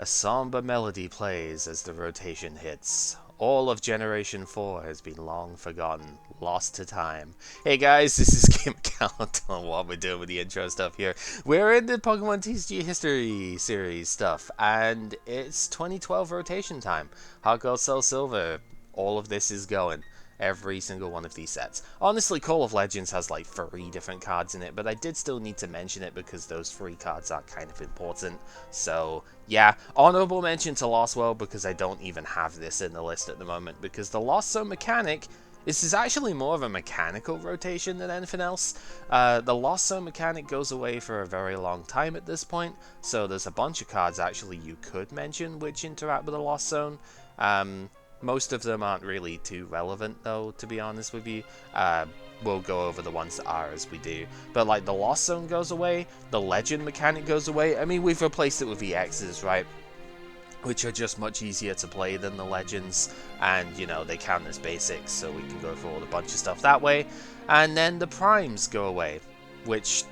A somber melody plays as the rotation hits. All of Generation 4 has been long forgotten, lost to time. Hey guys, this is Game Count on what we're doing with the intro stuff here. We're in the Pokemon TCG History series stuff, and it's 2012 rotation time. Heart Gold, Soul Silver, all of this is going. Every single one of these sets. Honestly, Call of Legends has like 3 different cards in it, but I did still need to mention it because those 3 cards are kind of important. So yeah, honorable mention to Lost World because I don't even have this in the list at the moment because the Lost Zone mechanic, this is actually more of a mechanical rotation than anything else. The Lost Zone mechanic goes away for a very long time at this point, so there's a bunch of cards actually you could mention which interact with the Lost Zone. Most of them aren't really too relevant, though, to be honest with you. We'll go over the ones that are as we do. But, like, the Lost Zone goes away, the Legend mechanic goes away. I mean, we've replaced it with EXs, right? Which are just much easier to play than the Legends. And, you know, they count as basics, so we can go through a bunch of stuff that way. And then the Primes go away, which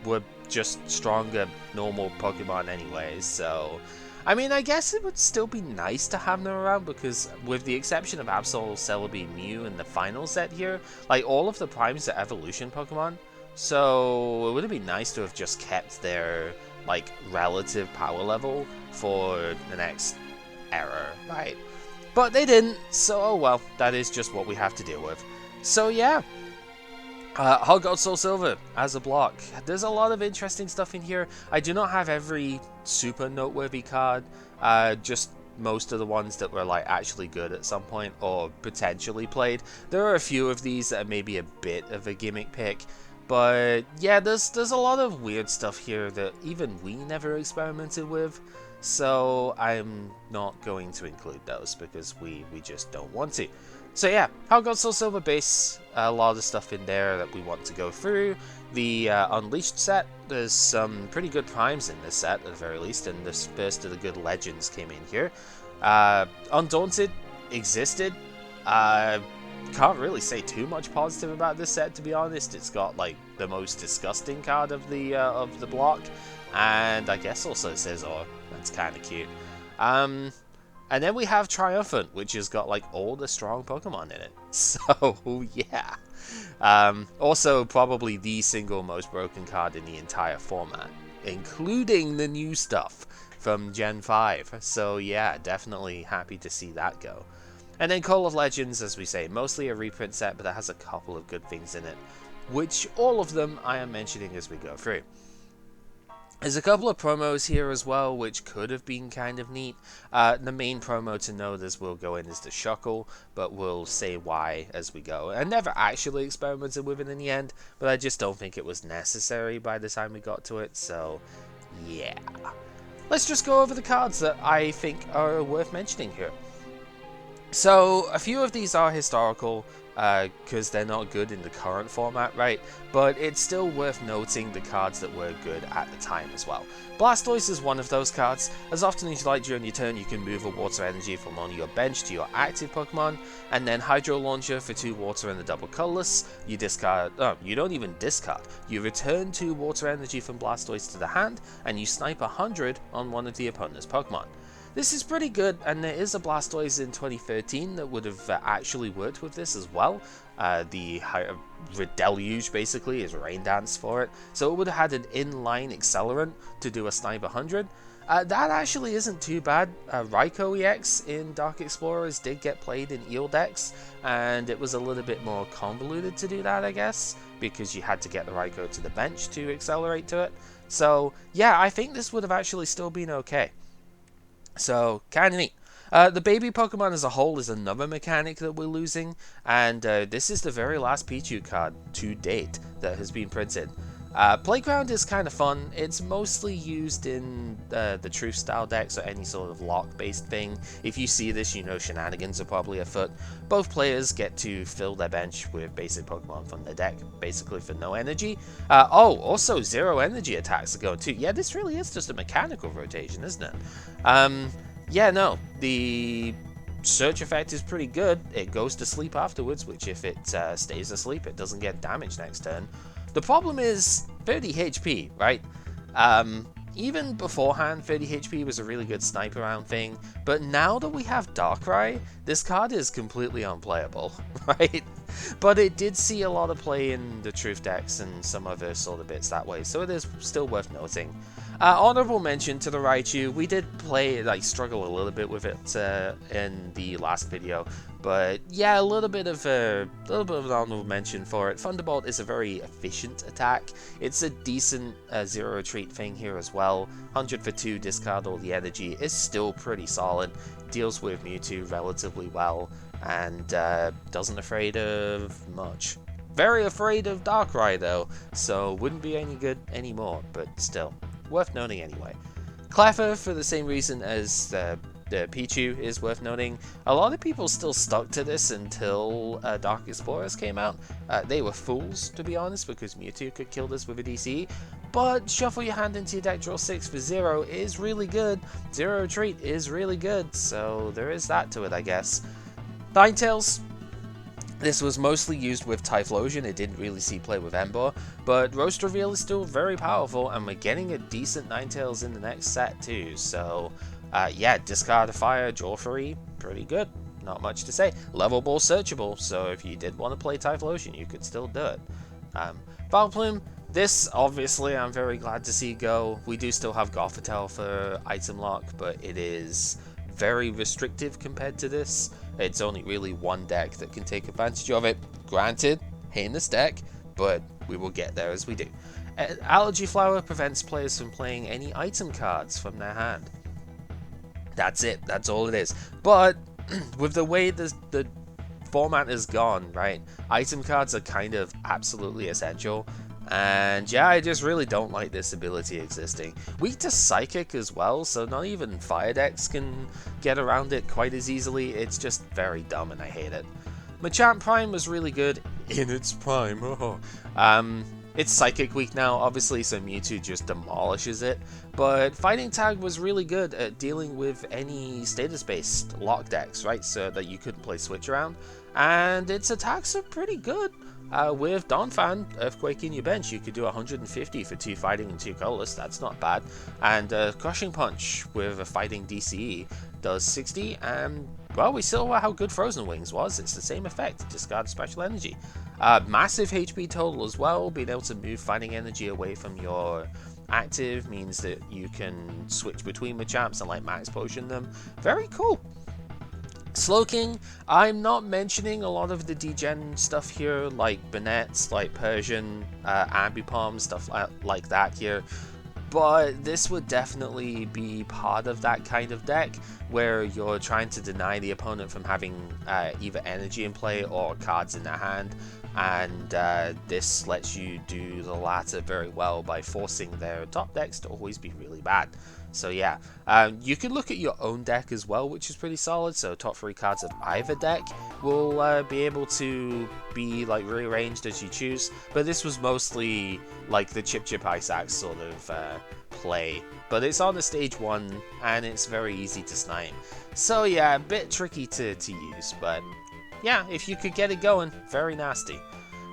were just stronger, normal Pokemon anyways, so... I mean, I guess it would still be nice to have them around because with the exception of Absol, Celebi, Mew in the final set here, like all of the Primes are evolution Pokemon. So it would have been nice to have just kept their like relative power level for the next era, right? But they didn't, so oh well, that is just what we have to deal with. So yeah. Heart Gold, Soul Silver as a block. There's a lot of interesting stuff in here. I do not have every super noteworthy card, just most of the ones that were like actually good at some point or potentially played. There are a few of these that are maybe a bit of a gimmick pick, but yeah, there's a lot of weird stuff here that even we never experimented with. So I'm not going to include those because we just don't want to. So yeah, Heart Gold, Soul Silver base, a lot of stuff in there that we want to go through. The Unleashed set, there's some pretty good primes in this set at the very least, and the first of the good legends came in here. Undaunted existed. Can't really say too much positive about this set, to be honest. It's got like the most disgusting card of the block, and I guess also Scizor. That's kind of cute. And then we have Triumphant, which has got like all the strong Pokemon in it. So yeah. Also probably the single most broken card in the entire format, including the new stuff from Gen 5. So yeah, definitely happy to see that go. And then Call of Legends, as we say, mostly a reprint set, but that has a couple of good things in it, which all of them I am mentioning as we go through. There's a couple of promos here as well, which could have been kind of neat. The main promo to know this will go in is the Shuckle, but we'll say why as we go. I never actually experimented with it in the end, but I just don't think it was necessary by the time we got to it, so yeah. Let's just go over the cards that I think are worth mentioning here. So, a few of these are historical, because they're not good in the current format, right? But it's still worth noting the cards that were good at the time as well. Blastoise is one of those cards. As often as you like during your turn, you can move a water energy from on your bench to your active Pokemon, and then Hydro Launcher for 2 water and a double colorless. You discard, you don't even discard. You return 2 water energy from Blastoise to the hand, and you snipe 100 on one of the opponent's Pokemon. This is pretty good, and there is a Blastoise in 2013 that would have actually worked with this as well. The Deluge basically is Rain Dance for it, so it would have had an inline accelerant to do a Snipe 100. That actually isn't too bad. Raikou EX in Dark Explorers did get played in Eel decks, and it was a little bit more convoluted to do that, I guess, because you had to get the Raikou to the bench to accelerate to it. So yeah, I think this would have actually still been okay. So, kind of neat. The baby Pokemon as a whole is another mechanic that we're losing, and this is the very last Pichu card to date that has been printed. Playground is kind of fun. It's mostly used in the Truth style decks or any sort of lock-based thing. If you see this, you know shenanigans are probably afoot. Both players get to fill their bench with basic Pokemon from their deck, basically for no energy. Also 0 energy attacks are going too. Yeah, this really is just a mechanical rotation, isn't it? Yeah, no, the search effect is pretty good. It goes to sleep afterwards, which if it stays asleep, it doesn't get damaged next turn. The problem is 30 HP, right? even beforehand, 30 HP was a really good sniper round thing, but now that we have Darkrai, this card is completely unplayable, right? But it did see a lot of play in the Truth decks and some other sort of bits that way, so it is still worth noting. Honorable mention to the Raichu. We did struggle a little bit with it in the last video, but yeah, a little bit of an honorable mention for it. Thunderbolt is a very efficient attack. It's a decent zero retreat thing here as well. 100 for 2, discard all the energy is still pretty solid. Deals with Mewtwo relatively well, and doesn't afraid of much. Very afraid of Darkrai though, so wouldn't be any good anymore, but still. Worth noting anyway. Cleffer, for the same reason as the Pichu, is worth noting. A lot of people still stuck to this until Dark Explorers came out. They were fools, to be honest, because Mewtwo could kill this with a DC. But shuffle your hand into your deck, draw 6 for 0 is really good. Zero Retreat is really good, so there is that to it, I guess. Ninetales. This was mostly used with Typhlosion, it didn't really see play with Ember, but Roast Reveal is still very powerful, and we're getting a decent Ninetales in the next set too, so yeah, discard a fire, draw 3, pretty good, not much to say. Level Ball searchable, so if you did want to play Typhlosion, you could still do it. Vileplume, this obviously I'm very glad to see go. We do still have Gothitelle for item lock, but it is very restrictive compared to this. It's only really one deck that can take advantage of it. Granted, heinous deck, but we will get there as we do. Allergy Flower prevents players from playing any item cards from their hand. That's it, that's all it is. But with the way the format is gone, right, item cards are kind of absolutely essential. And yeah, I just really don't like this ability existing. Weak to Psychic as well, so not even Fire decks can get around it quite as easily. It's just very dumb and I hate it. Machamp Prime was really good in its prime. It's Psychic weak now, obviously, so Mewtwo just demolishes it. But Fighting Tag was really good at dealing with any status-based lock decks, right, so that you couldn't play Switch around. And its attacks are pretty good. With Donphan, Earthquake in your bench, you could do 150 for 2 fighting and 2 colorless, that's not bad. And Crushing Punch with a fighting DCE does 60, and well, we saw how good Frozen Wings was. It's the same effect, discard special energy. Massive HP total as well, being able to move fighting energy away from your active means that you can switch between Machamps and max potion them. Very cool. Slowking, I'm not mentioning a lot of the degen stuff here, like Bannettes, like Persian, Ambipom, stuff like that here, but this would definitely be part of that kind of deck, where you're trying to deny the opponent from having either energy in play or cards in their hand, and this lets you do the latter very well by forcing their top decks to always be really bad. So yeah, you can look at your own deck as well, which is pretty solid. So top 3 cards of either deck will be able to be rearranged as you choose. But this was mostly like the Chip Ice Axe sort of play. But it's on the stage 1 and it's very easy to snipe. So yeah, a bit tricky to use, but yeah, if you could get it going, very nasty.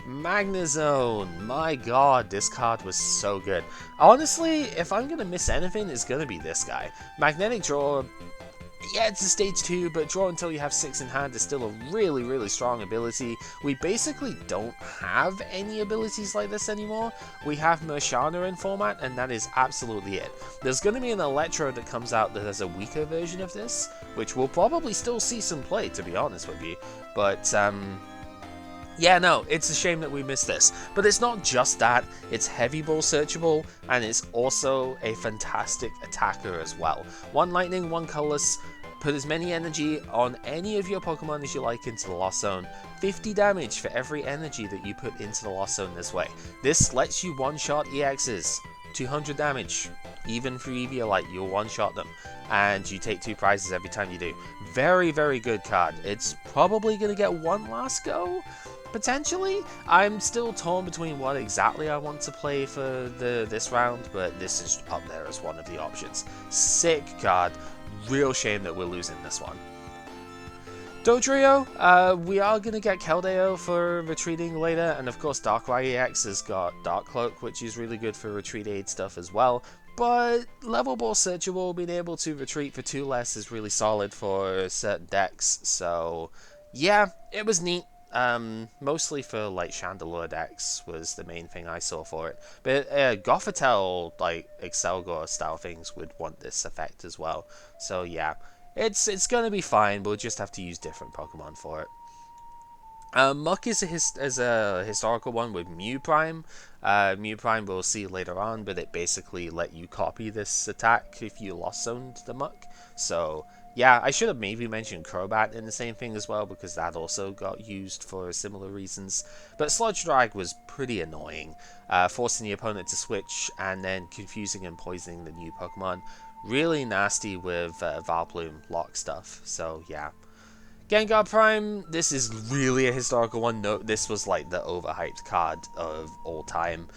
Magnezone, my god, this card was so good. Honestly, if I'm gonna miss anything, it's gonna be this guy. Magnetic Draw, yeah, it's a stage 2, but draw until you have 6 in hand is still a really, really strong ability. We basically don't have any abilities like this anymore. We have Mershana in format, and that is absolutely it. There's gonna be an Electro that comes out that has a weaker version of this, which will probably still see some play, to be honest with you. But, yeah, no, it's a shame that we missed this. But it's not just that, it's heavy ball searchable, and it's also a fantastic attacker as well. 1 lightning, 1 colorless, put as many energy on any of your Pokemon as you like into the Lost Zone. 50 damage for every energy that you put into the Lost Zone this way. This lets you one-shot EXs. 200 damage. Even for Eviolite, you'll one-shot them. And you take 2 prizes every time you do. Very, very good card. It's probably going to get one last go, potentially. I'm still torn between what exactly I want to play for this round, but this is up there as one of the options. Sick card. Real shame that we're losing this one. Dodrio, we are going to get Keldeo for retreating later, and of course Darkrai EX has got Dark Cloak, which is really good for retreat aid stuff as well. But level ball searchable, being able to retreat for 2 less is really solid for certain decks. So yeah, it was neat. Mostly for like Chandelure decks was the main thing I saw for it. But Gothitelle, like Excelgor style things would want this effect as well. So yeah, it's gonna be fine. We'll just have to use different Pokemon for it. Muck is a historical one with Mew Prime. Mew Prime we'll see later on, but it basically let you copy this attack if you lost zoned the Muck. So yeah, I should have maybe mentioned Crobat in the same thing as well, because that also got used for similar reasons. But Sludge Drag was pretty annoying, forcing the opponent to switch and then confusing and poisoning the new Pokemon. Really nasty with Vileplume lock stuff. So yeah. Gengar Prime, this is really a historical one. No, this was like the overhyped card of all time.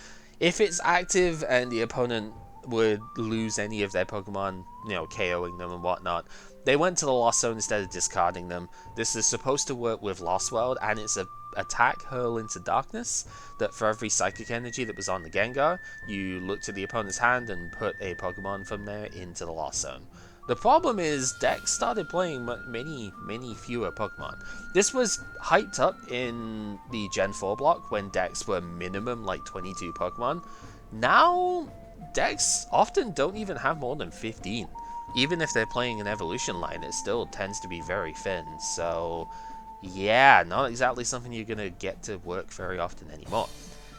If it's active and the opponent would lose any of their Pokemon, you know, KOing them and whatnot, they went to the Lost Zone instead of discarding them. This is supposed to work with Lost World, and it's a attack Hurl into Darkness, that for every Psychic Energy that was on the Gengar, you looked at the opponent's hand and put a Pokemon from there into the Lost Zone. The problem is, decks started playing many fewer Pokemon. This was hyped up in the Gen 4 block when decks were minimum like 22 Pokemon. Now, decks often don't even have more than 15. Even if they're playing an evolution line, it still tends to be very thin. So, yeah, not exactly something you're going to get to work very often anymore.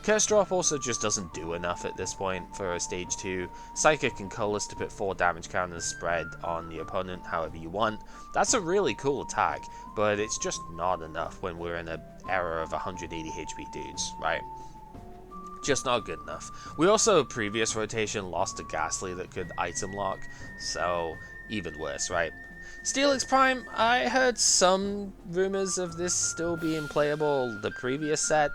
Curse Drop also just doesn't do enough at this point for a stage 2. Psychic and Colorless to put 4 damage counters spread on the opponent however you want. That's a really cool attack, but it's just not enough when we're in an era of 180 HP dudes, right? Just not good enough. We also, previous rotation, lost a Ghastly that could item lock, so even worse, right? Steelix Prime, I heard some rumors of this still being playable the previous set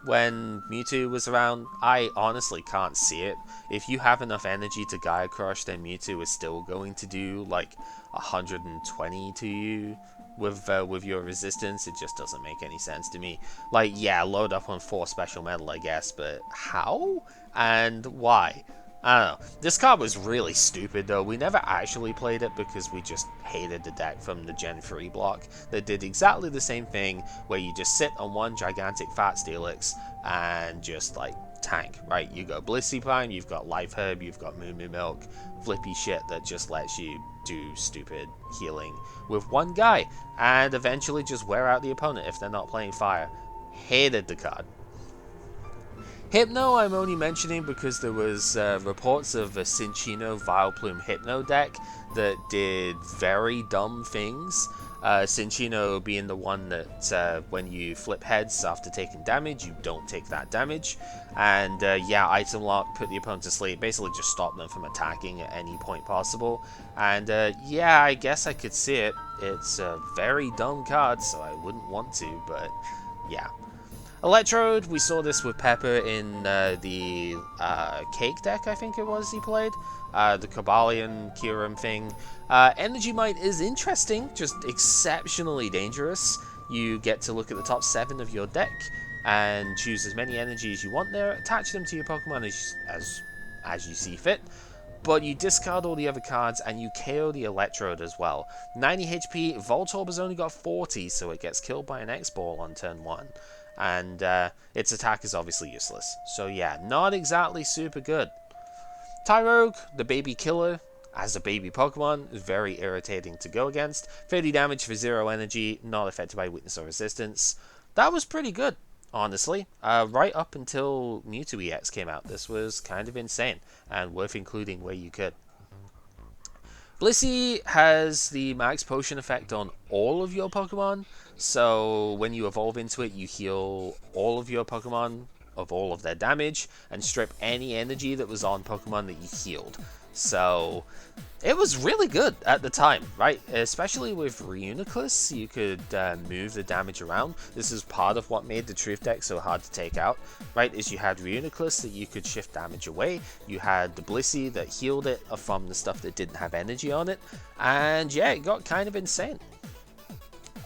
when Mewtwo was around. I honestly can't see it. If you have enough energy to Gaia Crush, then Mewtwo is still going to do like 120 to you with your resistance. It just doesn't make any sense to me. Like, yeah, load up on 4 special metal, I guess, but how and why? I don't know. This card was really stupid though. We never actually played it because we just hated the deck from the Gen 3 block that did exactly the same thing, where you just sit on one gigantic fat Steelix and just like tank, right? You go Blissey Prime, you've got Life Herb, you've got Moo Moo Milk, flippy shit that just lets you do stupid healing with one guy and eventually just wear out the opponent if they're not playing fire. Hated the card. Hypno I'm only mentioning because there was reports of a Cinccino Vileplume Hypno deck that did very dumb things. Cinccino being the one that when you flip heads after taking damage, you don't take that damage. And yeah, item lock, put the opponent to sleep, basically just stop them from attacking at any point possible. And yeah, I guess I could see it. It's a very dumb card, so I wouldn't want to, but yeah. Electrode, we saw this with Pepper in the Cake deck, I think it was he played. The Cobalion Kyurem thing. Energy Might is interesting, just exceptionally dangerous. You get to look at the top 7 of your deck and choose as many energy as you want there, attach them to your Pokemon as you see fit. But you discard all the other cards and you KO the Electrode as well. 90 HP, Voltorb has only got 40, so it gets killed by an X-Ball on turn 1. And its attack is obviously useless. So yeah, not exactly super good. Tyrogue, the baby killer, as a baby Pokemon, is very irritating to go against. 30 damage for 0 energy, not affected by weakness or resistance. That was pretty good, honestly. Right up until Mewtwo EX came out, this was kind of insane, and worth including where you could. Blissey has the max potion effect on all of your Pokemon, so when you evolve into it, you heal all of your Pokemon of all of their damage, and strip any energy that was on Pokemon that you healed. So it was really good at the time, right? Especially with Reuniclus, you could move the damage around. This is part of what made the Truth deck so hard to take out, right? Is you had Reuniclus that you could shift damage away. You had the Blissey that healed it from the stuff that didn't have energy on it. And yeah, it got kind of insane.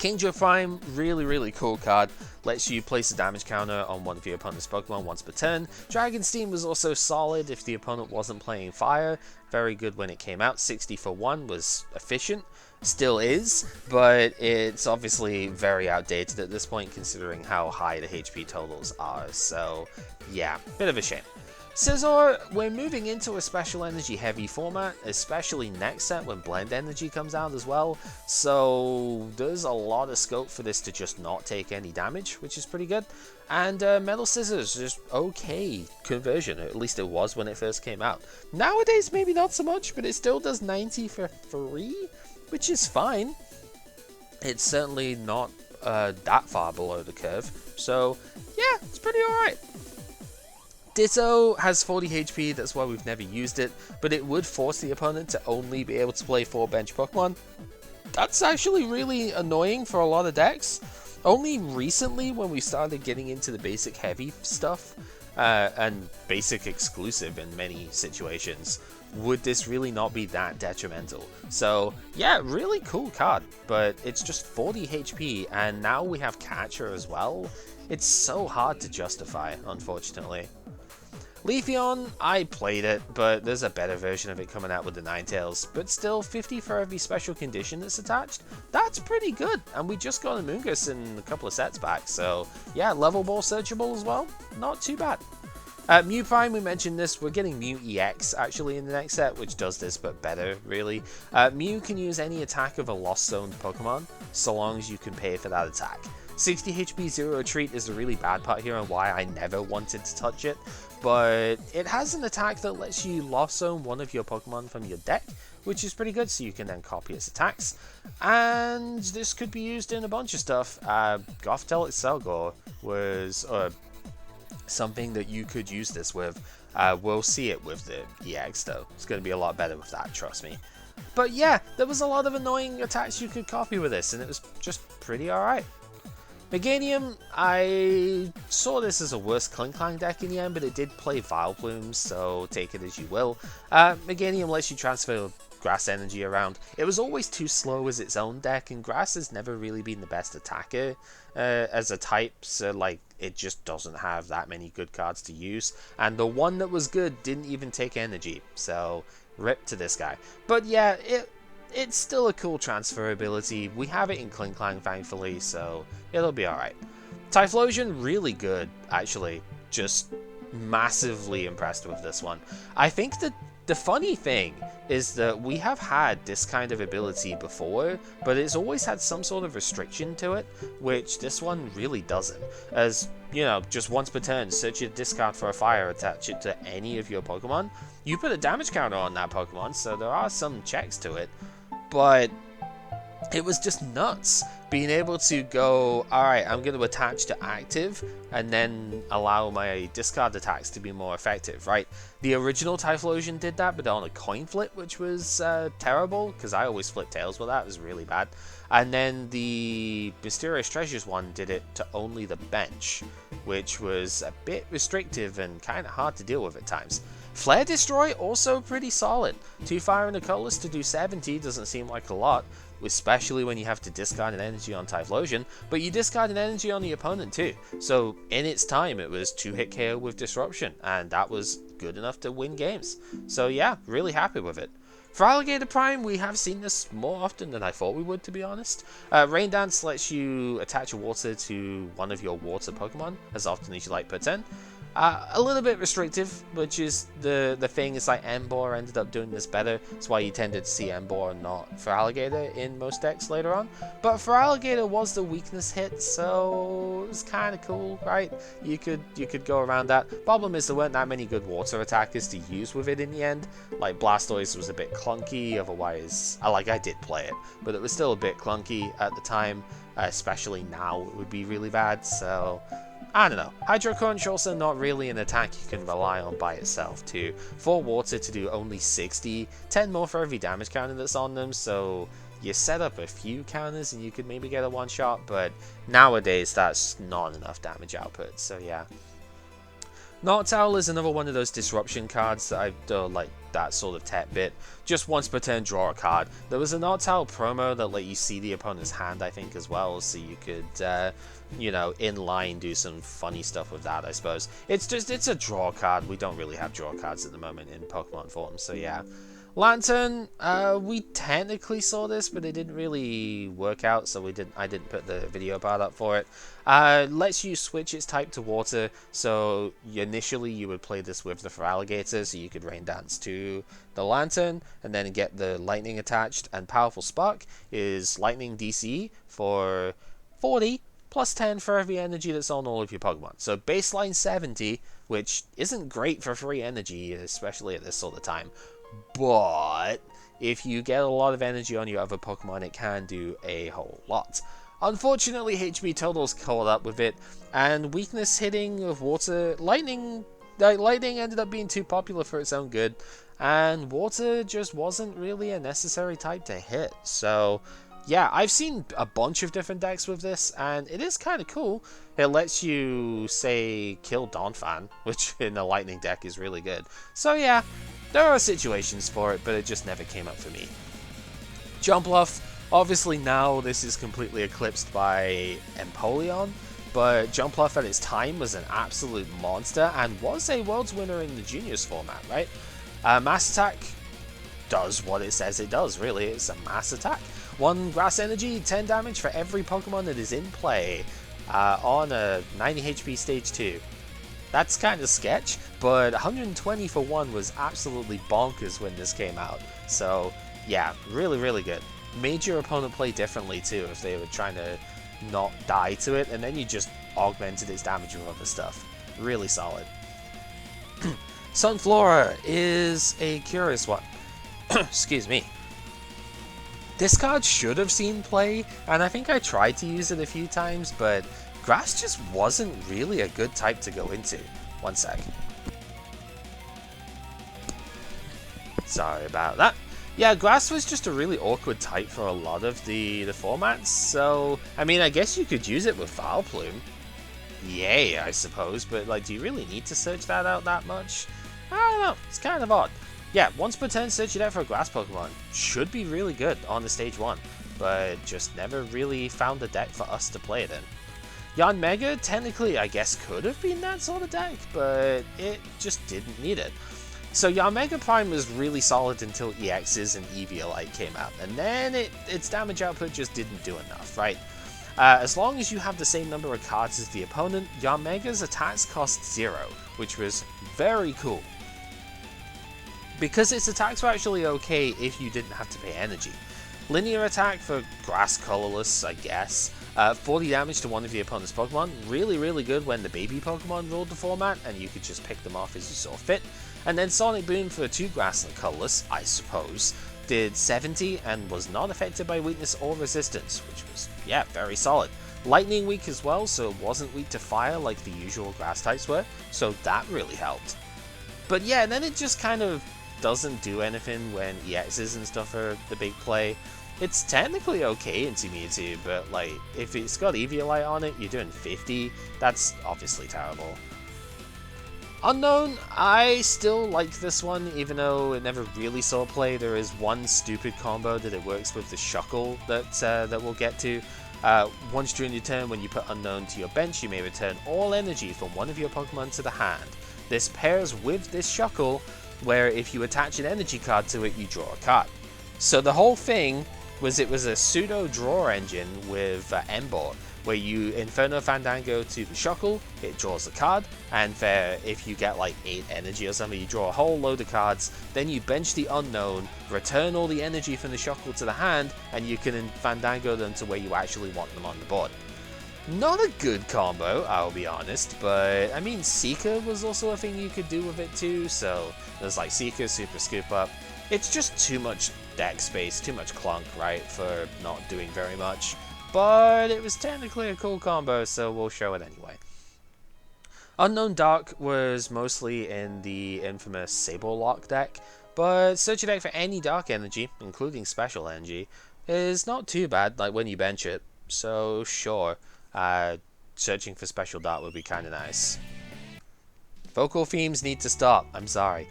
Kingdra Prime, really cool card. Lets you place a damage counter on one of your opponent's Pokemon once per turn. Dragon Steam was also solid if the opponent wasn't playing Fire. Very good when it came out. 60 for 1 was efficient. Still is, but it's obviously very outdated at this point considering how high the HP totals are. So yeah, bit of a shame. Scizor, we're moving into a special energy heavy format, especially next set when blend energy comes out as well, so there's a lot of scope for this to just not take any damage, which is pretty good. And Metal Scissors, just okay conversion, at least it was when it first came out. Nowadays maybe not so much, but it still does 90 for 3, which is fine. It's certainly not that far below the curve, so yeah, it's pretty alright. Ditto has 40 HP, that's why we've never used it, but it would force the opponent to only be able to play 4 bench Pokemon. That's actually really annoying for a lot of decks. Only recently, when we started getting into the basic heavy stuff, and basic exclusive in many situations, would this really not be that detrimental. So yeah, really cool card, but it's just 40 HP, and now we have Catcher as well. It's so hard to justify, unfortunately. Leafeon, I played it, but there's a better version of it coming out with the Ninetales, but still 50 for every special condition that's attached. That's pretty good, and we just got a Mungus in a couple of sets back, so yeah, level ball searchable as well, not too bad. Mew Prime, we mentioned this, we're getting Mew EX actually in the next set, which does this but better, really. Mew can use any attack of a Lost Zoned Pokemon, so long as you can pay for that attack. 60 HP Zero Retreat is the really bad part here and why I never wanted to touch it, but it has an attack that lets you Lost Zone one of your Pokemon from your deck, which is pretty good, so you can then copy its attacks. And this could be used in a bunch of stuff. Gothitelic Selgor was something that you could use this with. We'll see it with the EX though. It's going to be a lot better with that, trust me. But yeah, there was a lot of annoying attacks you could copy with this, and it was just pretty alright. Meganium, I saw this as a worse Klinklang deck in the end, but it did play Vileplume, so take it as you will. Meganium lets you transfer Grass energy around. It was always too slow as its own deck, and Grass has never really been the best attacker as a type, so like it just doesn't have that many good cards to use. And the one that was good didn't even take energy, so rip to this guy. But yeah, it's still a cool transfer ability. We have it in Klinklang, thankfully, so it'll be alright. Typhlosion, really good, actually. Just massively impressed with this one. I think that the funny thing is that we have had this kind of ability before, but it's always had some sort of restriction to it, which this one really doesn't. As, you know, just once per turn, search your discard for a fire, attach it to any of your Pokemon. You put a damage counter on that Pokemon, so there are some checks to it. But it was just nuts being able to go, alright, I'm going to attach to active and then allow my discard attacks to be more effective, right? The original Typhlosion did that, but on a coin flip, which was terrible, because I always flip tails with that, it was really bad. And then the Mysterious Treasures one did it to only the bench, which was a bit restrictive and kind of hard to deal with at times. Flare Destroy, also pretty solid. 2 fire and a colorless to do 70 doesn't seem like a lot, especially when you have to discard an energy on Typhlosion, but you discard an energy on the opponent too. So in its time, it was 2-hit KO with Disruption, and that was good enough to win games. So yeah, really happy with it. For Alligator Prime, we have seen this more often than I thought we would, to be honest. Rain Dance lets you attach a water to one of your water Pokemon as often as you like per turn. A little bit restrictive, which is the thing. Is like Emboar ended up doing this better. That's why you tended to see Emboar not for Alligator in most decks later on. But for Alligator was the weakness hit, so it was kind of cool, right? You could go around that. Problem is there weren't that many good water attackers to use with it in the end. Like Blastoise was a bit clunky. Otherwise, I did play it, but it was still a bit clunky at the time. Especially now, it would be really bad. So I don't know. Hydro Crunch also not really an attack you can rely on by itself too. 4 water to do only 60, 10 more for every damage counter that's on them, so you set up a few counters and you could maybe get a one shot, but nowadays that's not enough damage output, so yeah. Noctowl is another one of those disruption cards that I like that sort of tech bit. Just once per turn, draw a card. There was an Art promo that let you see the opponent's hand, I think, as well, so you could, you know, in line do some funny stuff with that, I suppose. It's a draw card. We don't really have draw cards at the moment in Pokemon form, so yeah. Lantern, we technically saw this, but it didn't really work out, so I didn't put the video part up for it. Lets you switch its type to water, so initially you would play this with the Feraligatr, so you could Rain Dance to the Lantern, and then get the Lightning attached, and Powerful Spark is Lightning DC for 40, plus 10 for every energy that's on all of your Pokemon. So baseline 70, which isn't great for free energy, especially at this sort of time. But if you get a lot of energy on your other Pokemon, it can do a whole lot. Unfortunately, HB Total's caught up with it, and weakness hitting of water, lightning ended up being too popular for its own good, and water just wasn't really a necessary type to hit. So yeah, I've seen a bunch of different decks with this, and it is kind of cool. It lets you, say, kill Donphan, which in a lightning deck is really good. So yeah, there are situations for it, but it just never came up for me. Jumpluff, obviously now this is completely eclipsed by Empoleon, but Jumpluff at its time was an absolute monster and was a Worlds winner in the Juniors format, right? Mass Attack does what it says it does, really. It's a mass attack. 1 grass energy, 10 damage for every Pokemon that is in play on a 90 HP stage 2. That's kind of sketch, but 120 for 1 was absolutely bonkers when this came out. So yeah, really, really good. Made your opponent play differently too if they were trying to not die to it, and then you just augmented its damage with other stuff. Really solid. Sunflora is a curious one. Excuse me. This card should have seen play, and I think I tried to use it a few times, but Grass just wasn't really a good type to go into. One sec. Sorry about that. Yeah, Grass was just a really awkward type for a lot of the formats, so, I mean, I guess you could use it with Vileplume. Yay, I suppose, but, like, do you really need to search that out that much? I don't know, it's kind of odd. Yeah, once per turn, search it out for a Grass Pokemon. Should be really good on the stage 1, but just never really found a deck for us to play it in. Yanmega, technically, I guess, could have been that sort of deck, but it just didn't need it. So Yanmega Prime was really solid until EXs and Eviolite came out, and then its damage output just didn't do enough, right? As long as you have the same number of cards as the opponent, Yanmega's attacks cost 0, which was very cool. Because its attacks were actually okay if you didn't have to pay energy. Linear attack for Grass Colorless, I guess. 40 damage to one of the opponent's Pokemon. Really, really good when the baby Pokemon ruled the format and you could just pick them off as you saw fit. And then Sonic Boom for 2 Grass and Colorless, I suppose, did 70 and was not affected by weakness or resistance, which was, yeah, very solid. Lightning weak as well, so it wasn't weak to fire like the usual Grass types were, so that really helped. But yeah, then it just kind of doesn't do anything when EXs and stuff are the big play. It's technically okay into Mewtwo, but like, if it's got Eviolite on it, you're doing 50, that's obviously terrible. Unknown, I still like this one, even though it never really saw play. There is one stupid combo that it works with the Shuckle that we'll get to. Once during your turn, when you put Unknown to your bench, you may return all energy from one of your Pokemon to the hand. This pairs with this Shuckle, where if you attach an energy card to it, you draw a card. So the whole thing was it was a pseudo draw engine with Embor, where you Inferno Fandango to the Shuckle, it draws a card, and if you get like 8 energy or something, you draw a whole load of cards, then you bench the Unknown, return all the energy from the Shuckle to the hand, and you can Fandango them to where you actually want them on the board. Not a good combo, I'll be honest, but I mean, Seeker was also a thing you could do with it too, so there's like Seeker, Super Scoop Up. It's just too much deck space, too much clunk, right, for not doing very much. But it was technically a cool combo, so we'll show it anyway. Unknown Dark was mostly in the infamous Sableye deck, but search your deck for any Dark Energy, including Special Energy, is not too bad, like when you bench it, so sure. Searching for Special Dark would be kind of nice. Vocal themes need to stop. I'm sorry.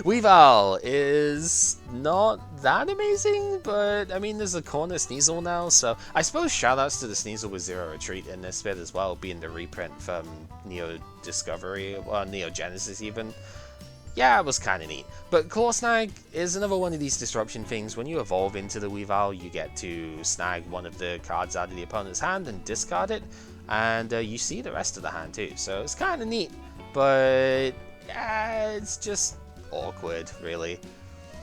Weavile is not that amazing, but I mean, there's a corner Sneasel now, so I suppose shoutouts to the Sneasel with Zero Retreat in this bit as well, being the reprint from Neo Discovery, or Neo Genesis even. Yeah, it was kind of neat. But Claw Snag is another one of these disruption things. When you evolve into the Weavile, you get to snag one of the cards out of the opponent's hand and discard it, and you see the rest of the hand too, so it's kind of neat, but yeah, it's just awkward, really.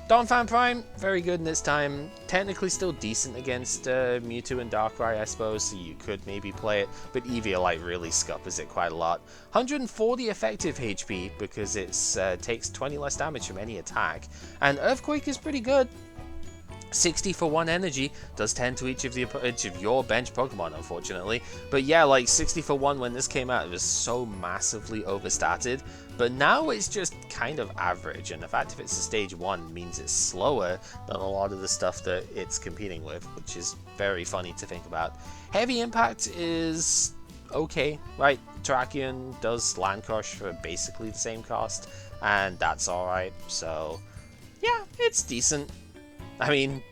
Donphan Prime, very good in its time. Technically still decent against Mewtwo and Darkrai, I suppose, so you could maybe play it, but Eviolite really scuppers it quite a lot. 140 effective HP because it takes 20 less damage from any attack, and Earthquake is pretty good. 60 for 1 energy, does 10 to each of your bench Pokemon, unfortunately. But yeah, like 60 for 1 when this came out, it was so massively overstated. But now it's just kind of average, and the fact if it's a stage 1 means it's slower than a lot of the stuff that it's competing with, which is very funny to think about. Heavy Impact is okay, right? Terrakion does Land Crush for basically the same cost, and that's alright. So yeah, it's decent. I mean,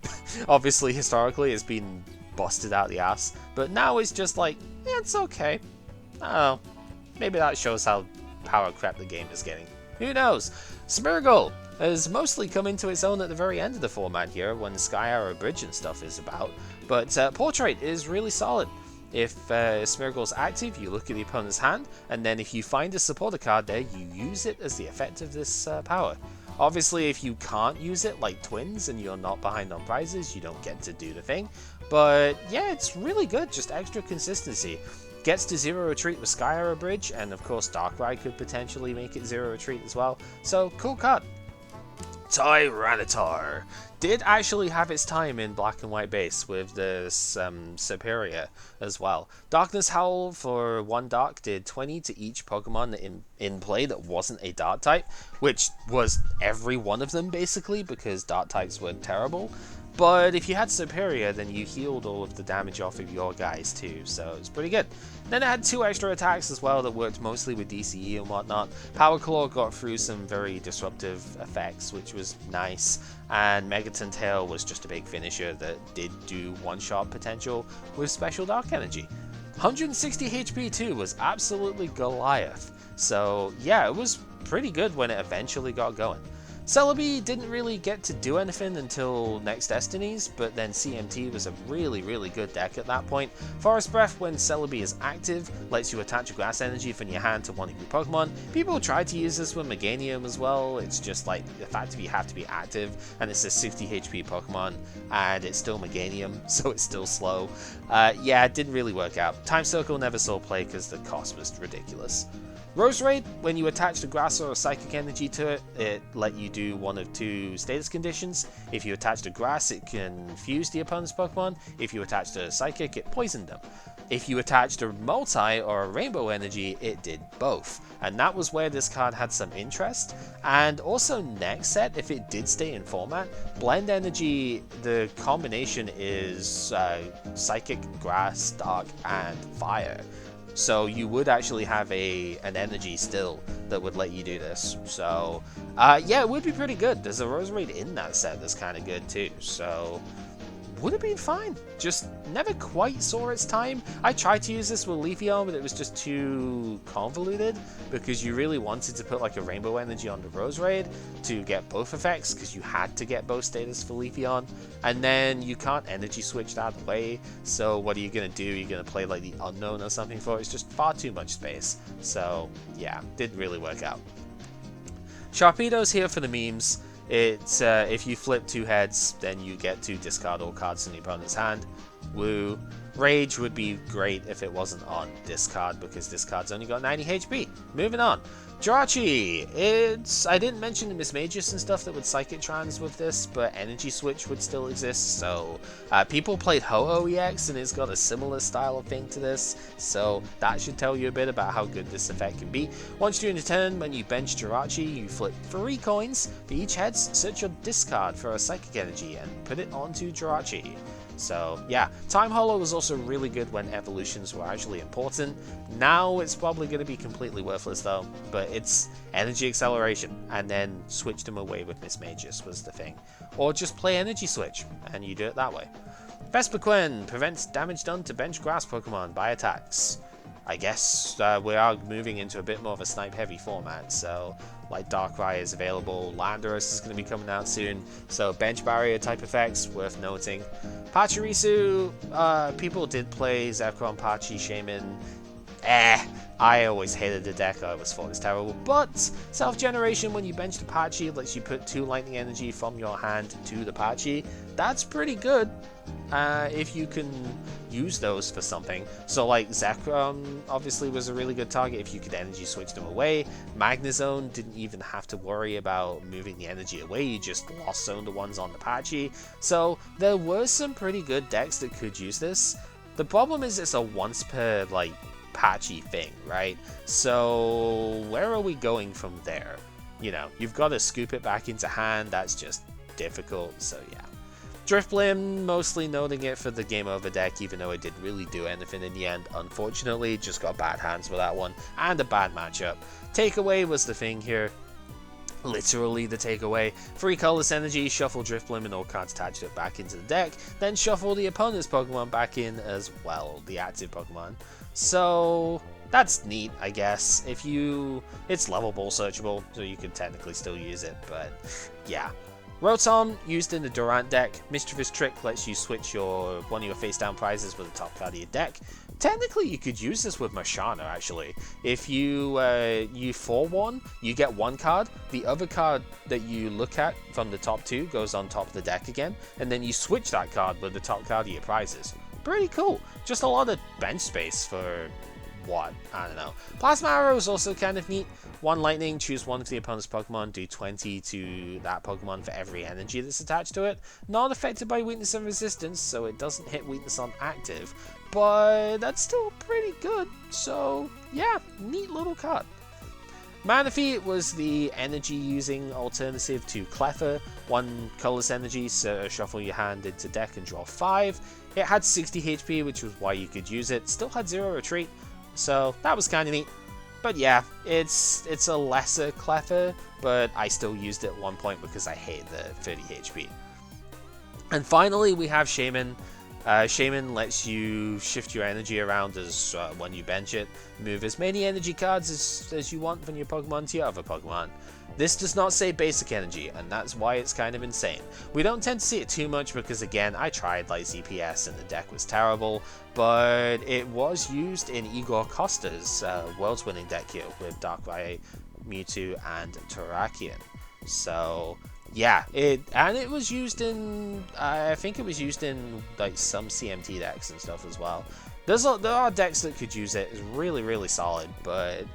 obviously, historically, it's been busted out the ass, but now it's just like, yeah, it's okay. I don't know. Maybe that shows how power crap the game is getting. Who knows? Smeargle has mostly come into its own at the very end of the format here, when Sky Arrow Bridge and stuff is about, but Portrait is really solid. If Smeargle's active, you look at the opponent's hand, and then if you find a supporter card there, you use it as the effect of this power. Obviously, if you can't use it, like Twins, and you're not behind on prizes, you don't get to do the thing. But yeah, it's really good, just extra consistency. Gets to Zero Retreat with Sky Arrow Bridge, and of course Darkrai could potentially make it Zero Retreat as well. So, cool card. Tyranitar did actually have its time in Black and White base with this Superior as well. Darkness Howl for 1 Dark did 20 to each Pokemon in play that wasn't a Dark type, which was every one of them basically, because Dark types were terrible. But if you had Superior, then you healed all of the damage off of your guys too, so it's pretty good. Then it had 2 extra attacks as well that worked mostly with DCE and whatnot. Power Claw got through some very disruptive effects, which was nice, and Megaton Tail was just a big finisher that did do one-shot potential with Special Dark Energy. 160 HP too was absolutely Goliath, so yeah, it was pretty good when it eventually got going. Celebi didn't really get to do anything until Next Destinies, but then CMT was a really good deck at that point. Forest Breath, when Celebi is active, lets you attach a grass energy from your hand to one of your Pokemon. People try to use this with Meganium as well. It's just like the fact that you have to be active, and it's a 60 HP Pokemon, and it's still Meganium, so it's still slow. Yeah, it didn't really work out. Time Circle never saw play because the cost was ridiculous. Roserade, when you attached a grass or a psychic energy to it, it let you do one of 2 status conditions. If you attached a grass, it confused the opponent's Pokemon. If you attached a psychic, it poisoned them. If you attached a multi or a rainbow energy, it did both. And that was where this card had some interest. And also next set, if it did stay in format, Blend Energy, the combination is psychic, grass, dark, and fire. So you would actually have an energy still that would let you do this. So yeah, it would be pretty good. There's a Roserade in that set that's kind of good too. So would have been fine. Just never quite saw its time. I tried to use this with Leafeon, but it was just too convoluted because you really wanted to put like a Rainbow Energy on the Roserade to get both effects because you had to get both status for Leafeon, and then you can't energy switch that way. So what are you going to do? You're going to play like the Unknown or something for it. It's just far too much space. So yeah, didn't really work out. Sharpedo's here for the memes. It's if you flip 2 heads, then you get to discard all cards in the opponent's hand. Woo. Rage would be great if it wasn't on discard, because discard's only got 90 HP. Moving on. Jirachi! I didn't mention the Mismagius and stuff that would Psychic Trans with this, but Energy Switch would still exist, so people played Ho-Oh EX and it's got a similar style of thing to this, so that should tell you a bit about how good this effect can be. Once during the turn, when you bench Jirachi, you flip 3 coins. For each heads, search your discard for a Psychic Energy and put it onto Jirachi. So yeah, Time Hollow was also really good when evolutions were actually important. Now it's probably going to be completely worthless though, but it's energy acceleration, and then switch them away with Miss Magus was the thing. Or just play energy switch, and you do it that way. Vespiquen prevents damage done to bench grass Pokemon by attacks. I guess we are moving into a bit more of a snipe heavy format, so like Darkrai is available, Landorus is going to be coming out soon, so bench barrier type effects worth noting. Pachirisu, people did play Zekrom, Pachi, Shaman. I always hated the deck, I always thought it was terrible, but self-generation when you bench the Pachi lets you put 2 lightning energy from your hand to the Pachi. That's pretty good if you can use those for something. So like Zekrom obviously was a really good target if you could energy switch them away. Magnezone didn't even have to worry about moving the energy away, you just lost zone the ones on the Pachi. So there were some pretty good decks that could use this. The problem is it's a once per like Pachi thing, right? So where are we going from there? You know, you've got to scoop it back into hand, that's just difficult, so yeah. Drifblim, mostly noting it for the game over deck, even though it didn't really do anything in the end. Unfortunately, just got bad hands with that one, and a bad matchup. Takeaway was the thing here. Literally the takeaway. 3 colorless energy, shuffle Drifblim and all cards attached to it back into the deck, then shuffle the opponent's Pokemon back in as well, the active Pokemon. So that's neat, I guess. It's lovable, searchable, so you can technically still use it, but yeah. Rotom, used in the Durant deck. Mischievous Trick lets you switch one of your face-down prizes with the top card of your deck. Technically, you could use this with Marshana, actually. If you 4-1, you get 1 card. The other card that you look at from the top 2 goes on top of the deck again, and then you switch that card with the top card of your prizes. Pretty cool. Just a lot of bench space for what? I don't know. Plasma Arrow is also kind of neat. 1 lightning, choose one of the opponent's Pokemon, do 20 to that Pokemon for every energy that's attached to it. Not affected by weakness and resistance, so it doesn't hit weakness on active, but that's still pretty good, so yeah, neat little card. Manaphy was the energy using alternative to Cleffa. 1 colorless energy, so shuffle your hand into deck and draw 5. It had 60 HP, which was why you could use it. Still had 0 retreat, so that was kind of neat. But yeah, it's a lesser Cleffa, but I still used it at one point because I hate the 30 HP. And finally, we have Shaman. Shaman lets you shift your energy around as when you bench it, move as many energy cards as you want from your Pokemon to your other Pokemon. This does not say basic energy, and that's why it's kind of insane. We don't tend to see it too much because, again, I tried like ZPS and the deck was terrible, but it was used in Igor Costa's World's Winning deck here with Darkrai, Mewtwo, and Terrakion. So yeah, it was used in, I think it was used in like some CMT decks and stuff as well. There are decks that could use it. It's really, really solid, but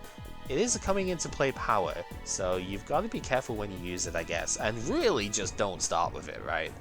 it is coming into play power, so you've got to be careful when you use it, I guess, and really just don't start with it, right?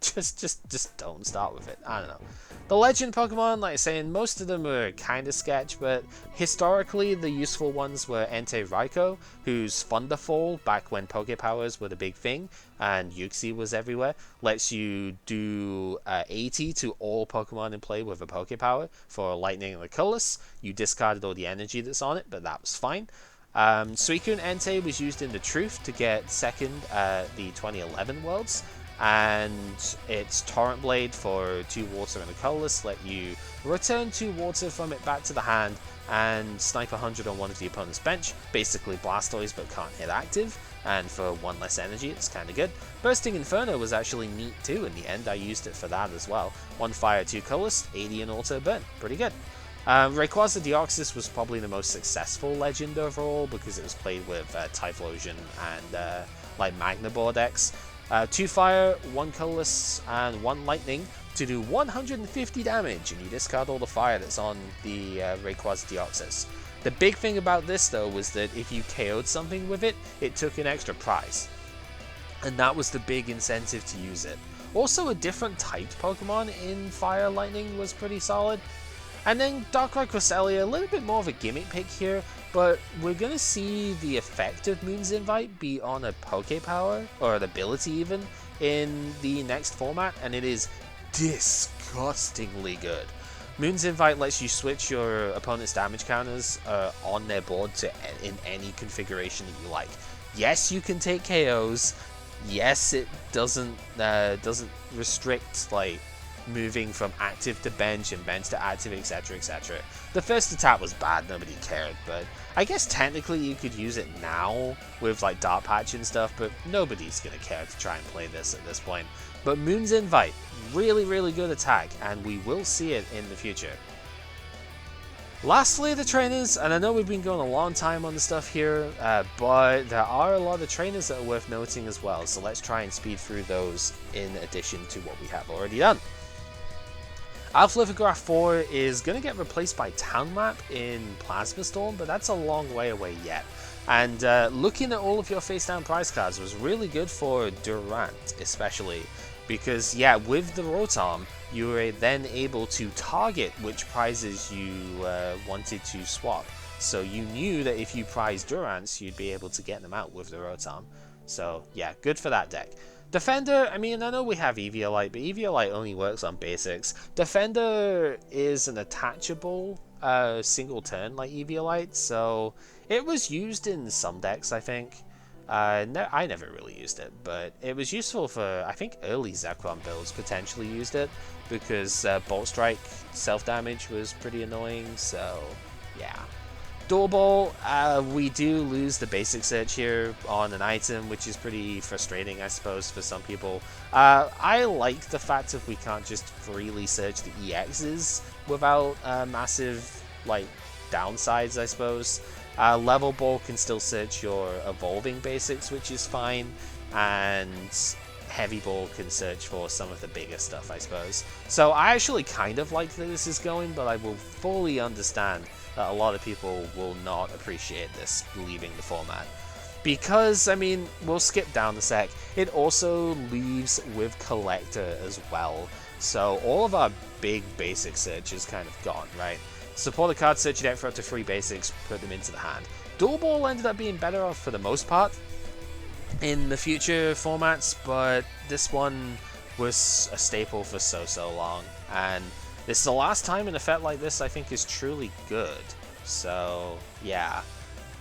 just don't start with it. I don't know. The legend Pokemon, like I was saying, most of them are kind of sketch, but historically the useful ones were Entei Raikou, whose Thunderfall, back when Poke Powers were the big thing, and Uxie was everywhere, lets you do 80 to all Pokemon in play with a Poke Power for Lightning and the Colorless. You discarded all the energy that's on it, but that was fine. Suicune Entei was used in the Truth to get second at the 2011 Worlds, and its Torrent Blade for 2 water and a colorless let you return 2 water from it back to the hand and snipe 100 on one of the opponent's bench, basically Blastoise but can't hit active, and for 1 less energy it's kinda good. Bursting Inferno was actually neat too in the end, I used it for that as well. 1 fire, 2 colorless, 80 and auto burn, pretty good. Rayquaza Deoxys was probably the most successful legend overall because it was played with Typhlosion and like Magnabore decks. 2 fire, 1 colorless, and 1 lightning to do 150 damage, and you discard all the fire that's on the Rayquaza Deoxys. The big thing about this though was that if you KO'd something with it, it took an extra prize. And that was the big incentive to use it. Also, a different typed Pokemon in Fire Lightning was pretty solid. And then Darkrai Cresselia, a little bit more of a gimmick pick here, but we're going to see the effect of Moon's Invite be on a Poke Power, or an ability even, in the next format, and it is disgustingly good. Moon's Invite lets you switch your opponent's damage counters on their board to in any configuration that you like. Yes, you can take KOs. Yes, it doesn't restrict like moving from active to bench and bench to active, etc, etc. The first attack was bad, nobody cared, but I guess technically you could use it now with like Dark Patch and stuff, but nobody's gonna care to try and play this at this point. But Moon's Invite, really, really good attack, and we will see it in the future. Lastly, the trainers, and I know we've been going a long time on the stuff here, but there are a lot of trainers that are worth noting as well, so let's try and speed through those in addition to what we have already done. Alphalithograph 4 is going to get replaced by Town Map in Plasma Storm, but that's a long way away yet. And looking at all of your face down prize cards was really good for Durant, especially, because yeah, with the Rotom, you were then able to target which prizes you wanted to swap. So you knew that if you prized Durants, you'd be able to get them out with the Rotom. So yeah, good for that deck. Defender, I mean, I know we have Eviolite, but Eviolite only works on basics. Defender is an attachable single turn like Eviolite, so it was used in some decks, I think. No, I never really used it, but it was useful for, I think, early Zekrom builds potentially used it, because Bolt Strike self-damage was pretty annoying, so yeah. Dual Ball, we do lose the basic search here on an item, which is pretty frustrating, I suppose, for some people. I like the fact that we can't just freely search the EXs without massive, like, downsides, I suppose. Level Ball can still search your evolving basics, which is fine, and Heavy Ball can search for some of the bigger stuff, I suppose. So I actually kind of like that this is going, but I will fully understand that a lot of people will not appreciate this leaving the format. Because, I mean, we'll skip down a sec, it also leaves with Collector as well. So all of our big basic search is kind of gone, right? Support a card, search your deck for up to 3 basics, put them into the hand. Dual Ball ended up being better off for the most part in the future formats, but this one was a staple for so long, and this is the last time an effect like this I think is truly good. So yeah,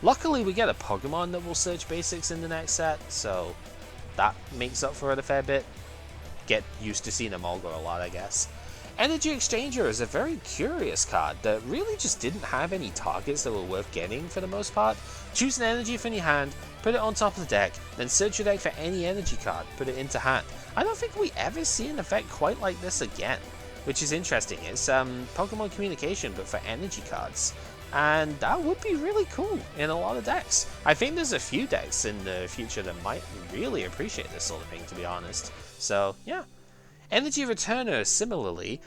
luckily we get a Pokemon that will search basics in the next set, so that makes up for it a fair bit. Get used to seeing Emolga a lot, I guess. Energy Exchanger is a very curious card that really just didn't have any targets that were worth getting for the most part. Choose an energy from your hand, put it on top of the deck, then search your deck for any energy card, put it into hand. I don't think we ever see an effect quite like this again, which is interesting. It's Pokemon Communication, but for energy cards. And that would be really cool in a lot of decks. I think there's a few decks in the future that might really appreciate this sort of thing, to be honest. So, yeah. Energy Returner, similarly,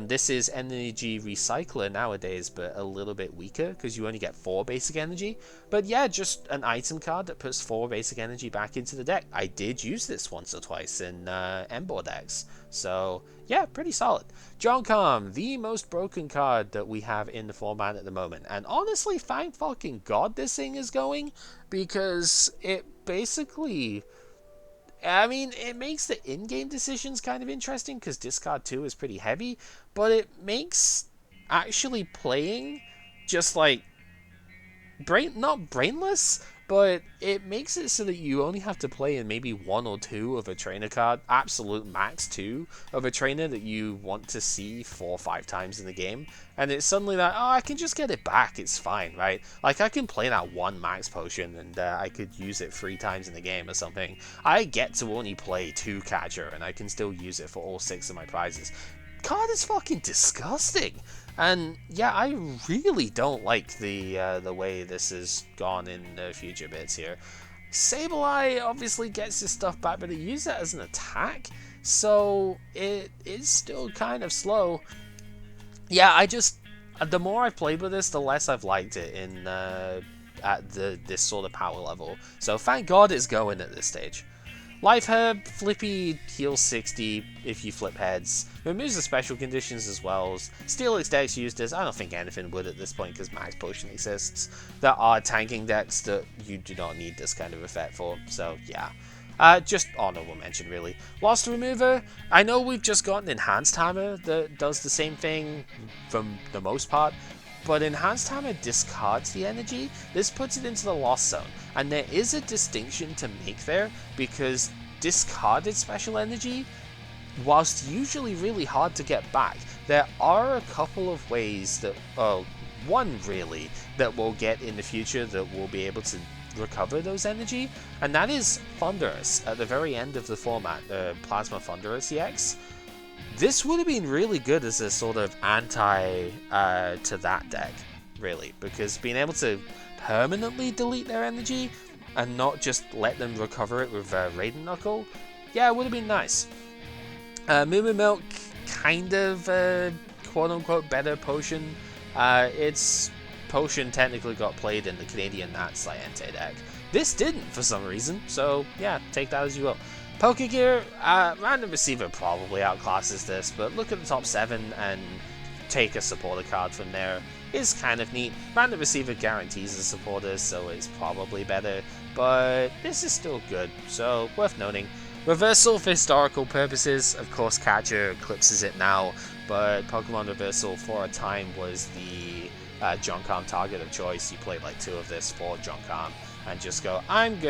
this is Energy Recycler nowadays, but a little bit weaker because you only get 4 basic energy. But yeah, just an item card that puts 4 basic energy back into the deck. I did use this once or twice in Emboar decks, so yeah, pretty solid. Joncom, the most broken card that we have in the format at the moment, and honestly, thank fucking God this thing is going, because it basically, I mean, it makes the in-game decisions kind of interesting because discard 2 is pretty heavy, but it makes actually playing just like not brainless, but it makes it so that you only have to play in maybe 1 or 2 of a trainer card, absolute max 2 of a trainer that you want to see 4 or 5 times in the game, and it's suddenly like, oh, I can just get it back, it's fine, right? Like, I can play that 1 max potion and I could use it 3 times in the game or something. I get to only play 2 catcher and I can still use it for all 6 of my prizes. Card is fucking disgusting. And yeah, I really don't like the way this has gone in the future bits here. Sableye obviously gets his stuff back, but it uses it as an attack, so it is still kind of slow. Yeah, the more I've played with this, the less I've liked it in at this sort of power level. So thank God it's going at this stage. Life Herb, Flippy heals 60 if you flip heads. Removes the special conditions as well. Steelix decks used this. I don't think anything would at this point because Max Potion exists. There are tanking decks that you do not need this kind of effect for, so yeah. Just honorable mention, really. Lost Remover, I know we've just got an Enhanced Hammer that does the same thing from the most part, but Enhanced Hammer discards the energy. This puts it into the Lost Zone, and there is a distinction to make there, because discarded special energy, whilst usually really hard to get back, there are a couple of ways that, one really, that we'll get in the future that will be able to recover those energy, and that is Thunderous at the very end of the format, the Plasma Thunderous EX. This would have been really good as a sort of anti to that deck, really, because being able to permanently delete their energy and not just let them recover it with Raiden Knuckle, yeah, it would have been nice. Moo Milk, kind of quote-unquote better potion. Its potion technically got played in the Canadian Nats Entei deck. This didn't for some reason, so yeah, take that as you will. Pokegear, Random Receiver probably outclasses this, but look at the top 7 and take a supporter card from there is kind of neat. Random Receiver guarantees a supporter, so it's probably better, but this is still good, so worth noting. Reversal for historical purposes, of course Catcher eclipses it now, but Pokemon Reversal for a time was the Junkam target of choice. You played like 2 of this for Junkam and just go, I'm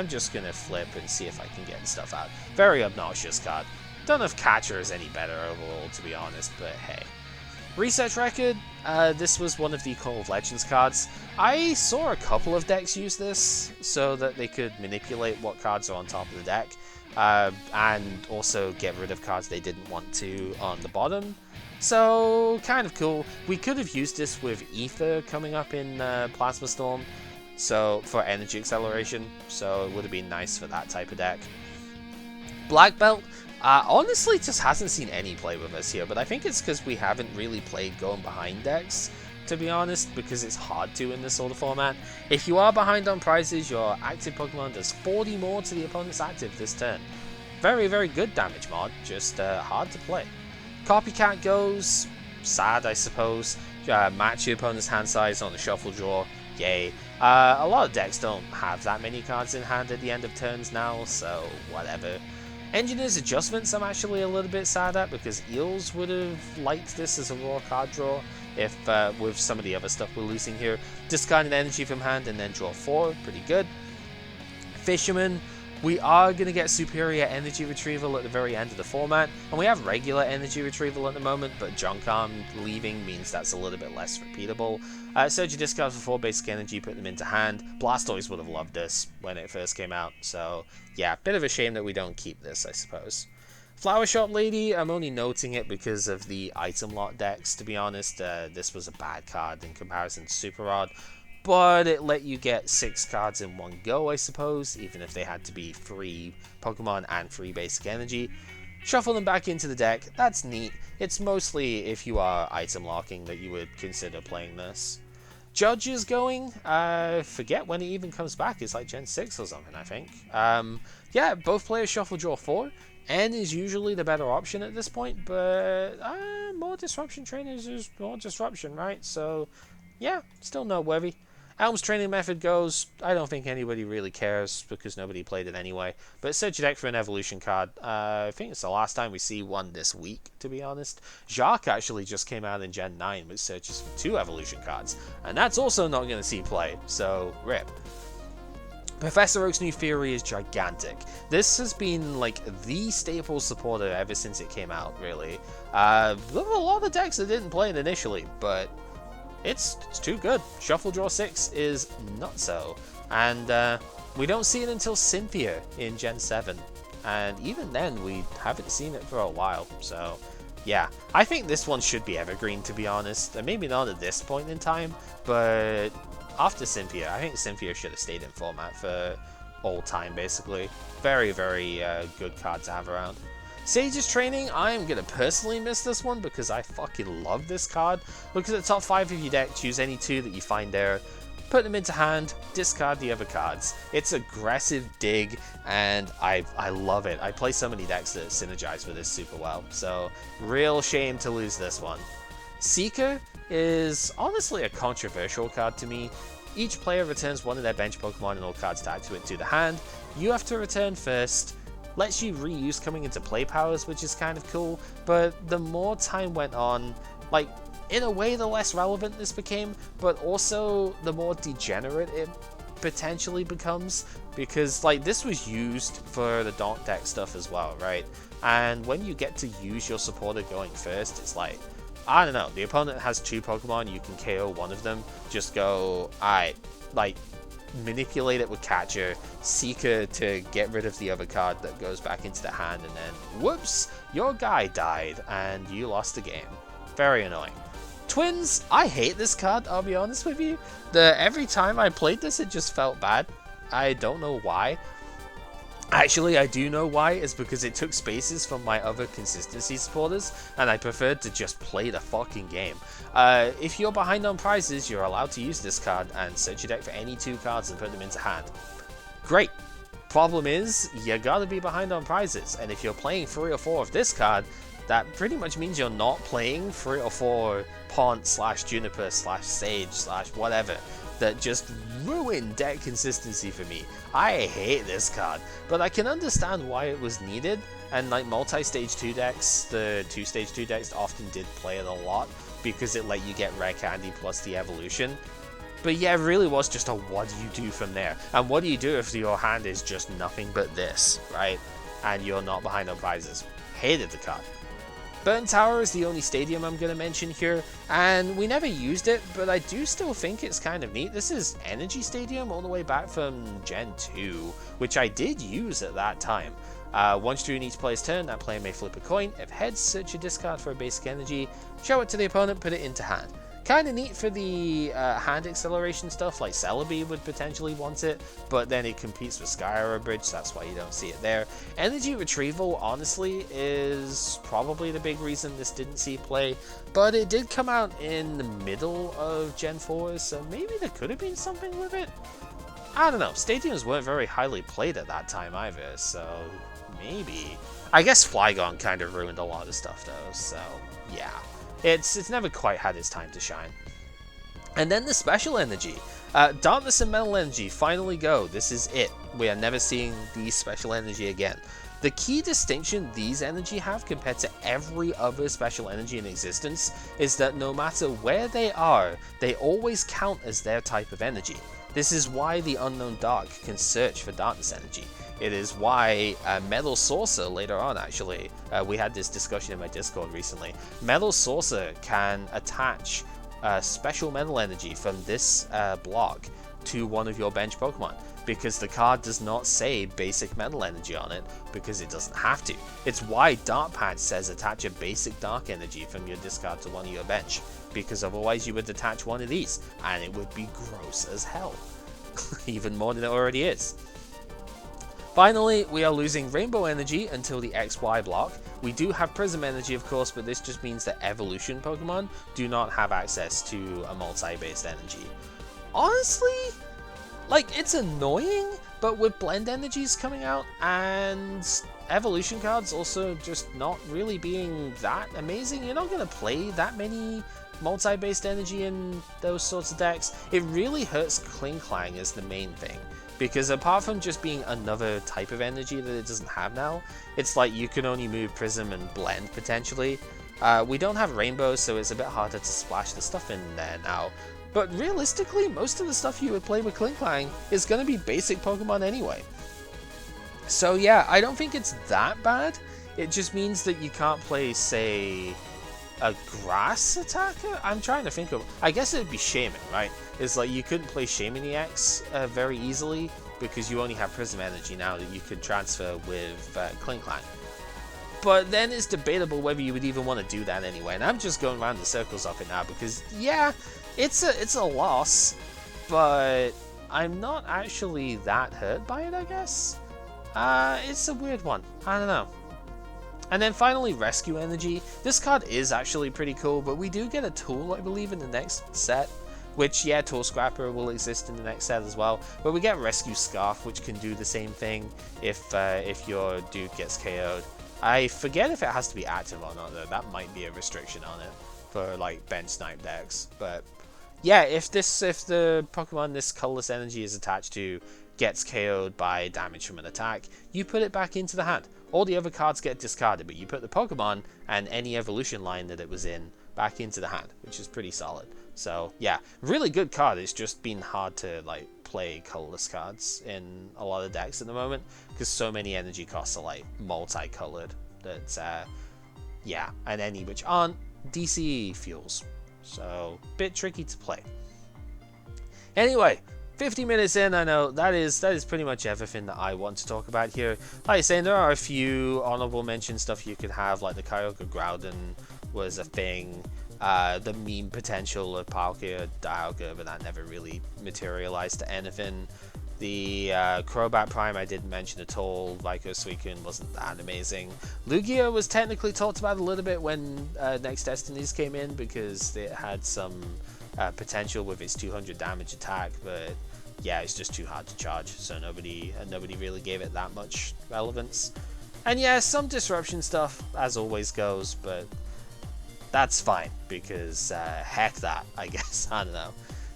just gonna flip and see if I can get stuff out. Very obnoxious card. Don't know if Catcher is any better overall, to be honest, but hey. Research Record, this was one of the Call of Legends cards. I saw a couple of decks use this so that they could manipulate what cards are on top of the deck, and also get rid of cards they didn't want to on the bottom. So, kind of cool. We could have used this with Ether coming up in Plasma Storm, so for energy acceleration, so it would have been nice for that type of deck. Black Belt, honestly just hasn't seen any play with us here, but I think it's because we haven't really played going behind decks, to be honest, because it's hard to in this sort of format. If you are behind on prizes, your active Pokemon does 40 more to the opponent's active this turn. Very, very good damage mod, just hard to play. Copycat goes, sad I suppose, match your opponent's hand size on the shuffle draw, yay. A lot of decks don't have that many cards in hand at the end of turns now, so whatever. Engineer's Adjustments I'm actually a little bit sad at, because Eels would have liked this as a raw card draw if with some of the other stuff we're losing here. Discard an energy from hand and then draw 4, pretty good. Fisherman, we are going to get superior energy retrieval at the very end of the format, and we have regular energy retrieval at the moment, but Junkam leaving means that's a little bit less repeatable. Search your discards for 4 basic energy, put them into hand. Blastoise would have loved this when it first came out, so yeah, bit of a shame that we don't keep this, I suppose. Flower Shop Lady, I'm only noting it because of the item lot decks, to be honest. This was a bad card in comparison to Super Rod, but it let you get 6 cards in one go, I suppose, even if they had to be free Pokemon and free basic energy. Shuffle them back into the deck, that's neat. It's mostly if you are item locking that you would consider playing this. Judge is going, forget when it even comes back, it's like Gen 6 or something, I think. Yeah, both players shuffle draw 4. N is usually the better option at this point, but more disruption trainers is more disruption, right? So, yeah, still noteworthy. Elm's training method goes, I don't think anybody really cares because nobody played it anyway. But search your deck for an evolution card. I think it's the last time we see one this week, to be honest. Jacques actually just came out in Gen 9 with searches for 2 evolution cards, and that's also not going to see play, so rip. Professor Oak's new theory is gigantic. This has been like the staple supporter ever since it came out, really. There were a lot of decks that didn't play it initially, but it's too good. Shuffle Draw 6 is nutso. And we don't see it until Cynthia in Gen 7. And even then, we haven't seen it for a while. So, yeah. I think this one should be evergreen, to be honest. And maybe not at this point in time, but after Cynthia, I think Cynthia should have stayed in format for all time, basically. Very, very good card to have around. Sage's Training, I am going to personally miss this one because I fucking love this card. Look at the top 5 of your deck, choose any 2 that you find there, put them into hand, discard the other cards. It's aggressive dig, and I love it. I play so many decks that synergize with this super well, so real shame to lose this one. Seeker is honestly a controversial card to me. Each player returns one of their bench Pokemon and all cards tagged to it to the hand. you have to return first, lets you reuse coming into play powers, which is kind of cool, but the more time went on, like, in a way the less relevant this became, but also the more degenerate it potentially becomes, because like this was used for the Donk deck stuff as well, right? And when you get to use your supporter going first, it's like, I don't know, the opponent has 2 Pokemon, you can KO one of them, just go, alright, like, manipulate it with Catcher, Seeker to get rid of the other card that goes back into the hand, and then, whoops, your guy died, and you lost the game. Very annoying. Twins, I hate this card, I'll be honest with you. Every time I played this, it just felt bad. I don't know why. Actually, I do know why. It's because it took spaces from my other consistency supporters, and I preferred to just play the fucking game. If you're behind on prizes, you're allowed to use this card and search your deck for any 2 cards and put them into hand. Great. Problem is, you gotta be behind on prizes, and if you're playing 3 or 4 of this card, that pretty much means you're not playing 3 or 4 Pont / Juniper / Sage / whatever that just ruin deck consistency for me. I hate this card, but I can understand why it was needed, and like multi-stage 2 decks, the 2-stage 2 decks often did play it a lot because it let you get Rare Candy plus the evolution. But yeah, it really was just a what do you do from there? And what do you do if your hand is just nothing but this, right? And you're not behind on prizes. Hated the card. Burn Tower is the only stadium I'm going to mention here, and we never used it, but I do still think it's kind of neat. This is Energy Stadium all the way back from Gen 2, which I did use at that time. Once during each player's turn, that player may flip a coin. If heads, search your discard for a basic energy, show it to the opponent, put it into hand. Kind of neat for the hand acceleration stuff, like Celebi would potentially want it, but then it competes with Skyra Bridge, so that's why you don't see it there. Energy Retrieval, honestly, is probably the big reason this didn't see play, but it did come out in the middle of Gen 4, so maybe there could have been something with it? I don't know, Stadiums weren't very highly played at that time either, so maybe. I guess Flygon kind of ruined a lot of stuff though, so yeah. It's never quite had its time to shine. And then the special energy. Darkness and Metal Energy finally go. This is it. We are never seeing the special energy again. The key distinction these energy have compared to every other special energy in existence is that no matter where they are, they always count as their type of energy. This is why the Unknown Dark can search for darkness energy. It is why Metal Saucer later on, actually, we had this discussion in my Discord recently. Metal Saucer can attach special metal energy from this block to one of your bench Pokemon, because the card does not say basic metal energy on it, because it doesn't have to. It's why Dark Patch says attach a basic dark energy from your discard to one of your bench, because otherwise you would attach one of these, and it would be gross as hell. Even more than it already is. Finally, we are losing Rainbow Energy until the XY block. We do have Prism Energy, of course, but this just means that Evolution Pokemon do not have access to a multi-based energy. Honestly, like, it's annoying, but with Blend Energies coming out and Evolution cards also just not really being that amazing, you're not going to play that many multi-based energy in those sorts of decks. It really hurts Kling Klang as the main thing. Because apart from just being another type of energy that it doesn't have now, it's like you can only move Prism and Blend potentially. We don't have Rainbow, so it's a bit harder to splash the stuff in there now. But realistically, most of the stuff you would play with Kling Klang is going to be basic Pokemon anyway. So yeah, I don't think it's that bad. It just means that you can't play, say, a grass attacker? I'm trying to think of... I guess it would be Shaman, right? It's like you couldn't play Shaman EX very easily because you only have Prism Energy now that you could transfer with Kling Klang. But then it's debatable whether you would even want to do that anyway, and I'm just going around the circles of it now because, yeah, it's a loss, but I'm not actually that hurt by it, I guess? It's a weird one. I don't know. And then finally, Rescue Energy. This card is actually pretty cool, but we do get a tool, I believe, in the next set. Which, yeah, Tool Scrapper will exist in the next set as well. But we get Rescue Scarf, which can do the same thing if your dude gets KO'd. I forget if it has to be active or not, though. That might be a restriction on it for, like, bench snipe decks. But, yeah, if the Pokemon this colorless energy is attached to gets KO'd by damage from an attack, you put it back into the hand. All the other cards get discarded, but you put the Pokemon and any evolution line that it was in back into the hand, which is pretty solid. So yeah, really good card. It's just been hard to like play colorless cards in a lot of decks at the moment because so many energy costs are like multicolored. That's yeah, and any which aren't DC fuels, so bit tricky to play. Anyway, 50 minutes in, I know that is pretty much everything that I want to talk about here. Like I say, there are a few honorable mention stuff you could have, like the Kyogre Groudon was a thing. The meme potential of Palkia Dialga, but that never really materialized to anything. The Crobat Prime I didn't mention at all. Vico Suicune wasn't that amazing. Lugia was technically talked about a little bit when Next Destinies came in because it had some potential with its 200 damage attack, but yeah, it's just too hard to charge, so nobody really gave it that much relevance. And yeah, some disruption stuff as always goes, but that's fine because heck that, I guess. I don't know.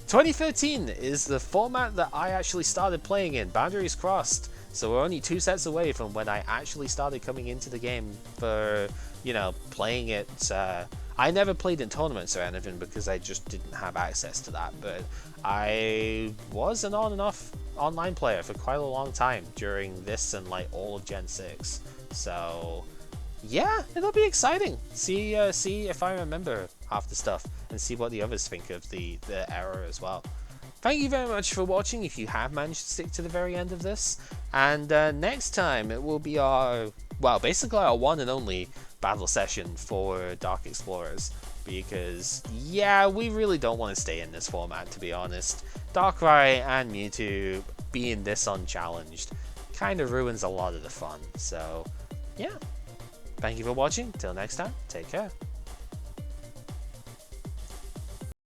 2013 is the format that I actually started playing in. Boundaries crossed, so we're only 2 sets away from when I actually started coming into the game for, you know, playing it. I never played in tournaments or anything because I just didn't have access to that, but I was an on and off online player for quite a long time during this and like all of Gen 6. So yeah, it'll be exciting. See if I remember half the stuff and see what the others think of the error as well. Thank you very much for watching if you have managed to stick to the very end of this. And next time it will be our, well, basically our one and only battle session for Dark Explorers. Because, yeah, we really don't want to stay in this format, to be honest. Darkrai and Mewtwo being this unchallenged kind of ruins a lot of the fun. So, yeah. Thank you for watching. Till next time, take care.